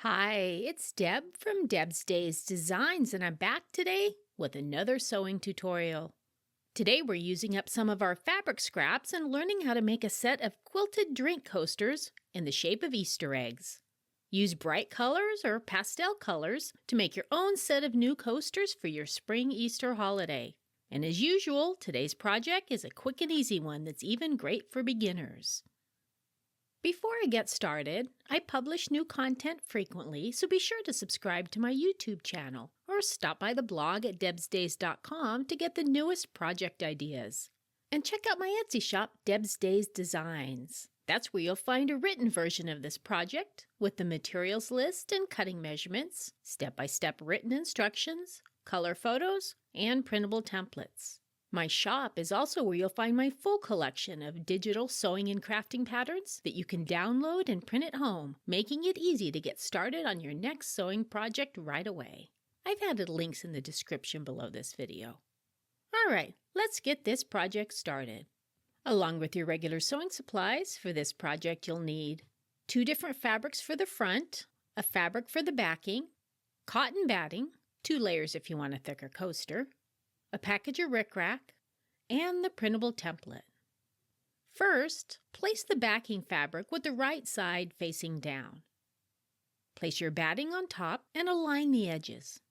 Hi, it's Deb from Deb's Days Designs, and I'm back today with another sewing tutorial. Today we're using up some of our fabric scraps and learning how to make a set of quilted drink coasters in the shape of Easter eggs. Use bright colors or pastel colors to make your own set of new coasters for your spring Easter holiday. And as usual, today's project is a quick and easy one that's even great for beginners. Before I get started, I publish new content frequently, so be sure to subscribe to my YouTube channel or stop by the blog at debsdays.com to get the newest project ideas. And check out my Etsy shop, Deb's Days Designs. That's where you'll find a written version of this project with the materials list and cutting measurements, step-by-step written instructions, color photos, and printable templates. My shop is also where you'll find my full collection of digital sewing and crafting patterns that you can download and print at home, making it easy to get started on your next sewing project right away. I've added links in the description below this video. All right, let's get this project started. Along with your regular sewing supplies for this project, you'll need 2 different fabrics for the front, a fabric for the backing, cotton batting, 2 layers if you want a thicker coaster, a package of rickrack, and the printable template. First, place the backing fabric with the right side facing down. Place your batting on top and align the edges.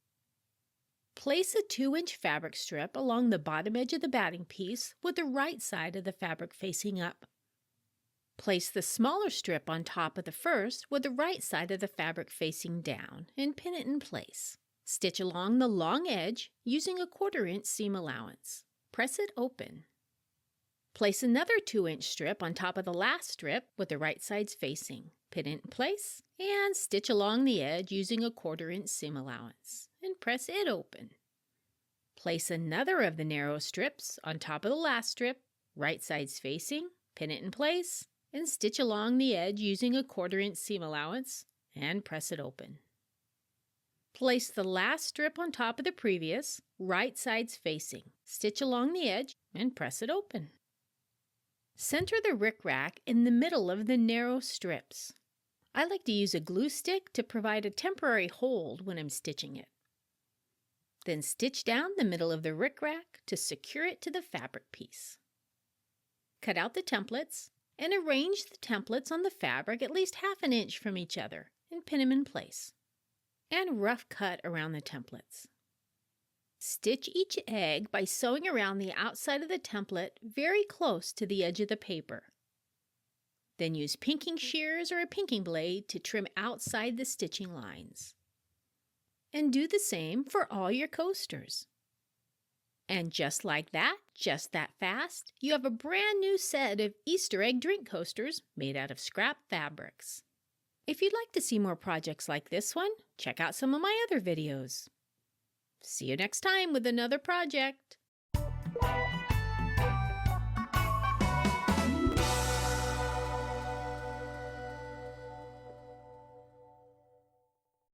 Place a 2-inch fabric strip along the bottom edge of the batting piece with the right side of the fabric facing up. Place the smaller strip on top of the first with the right side of the fabric facing down and pin it in place. Stitch along the long edge using a 1/4-inch seam allowance. Press it open. Place another 2-inch strip on top of the last strip with the right sides facing. Pin it in place and stitch along the edge using a 1/4-inch seam allowance and press it open. Place another of the narrow strips on top of the last strip, right sides facing, pin it in place, and stitch along the edge using a 1/4-inch seam allowance and press it open. Place the last strip on top of the previous, right sides facing. Stitch along the edge and press it open. Center the rickrack in the middle of the narrow strips. I like to use a glue stick to provide a temporary hold when I'm stitching it. Then stitch down the middle of the rickrack to secure it to the fabric piece. Cut out the templates and arrange the templates on the fabric at least 1/2 inch from each other and pin them in place. And rough cut around the templates. Stitch each egg by sewing around the outside of the template very close to the edge of the paper. Then use pinking shears or a pinking blade to trim outside the stitching lines. And do the same for all your coasters. And just like that, just that fast, you have a brand new set of Easter egg drink coasters made out of scrap fabrics. If you'd like to see more projects like this one, check out some of my other videos. See you next time with another project.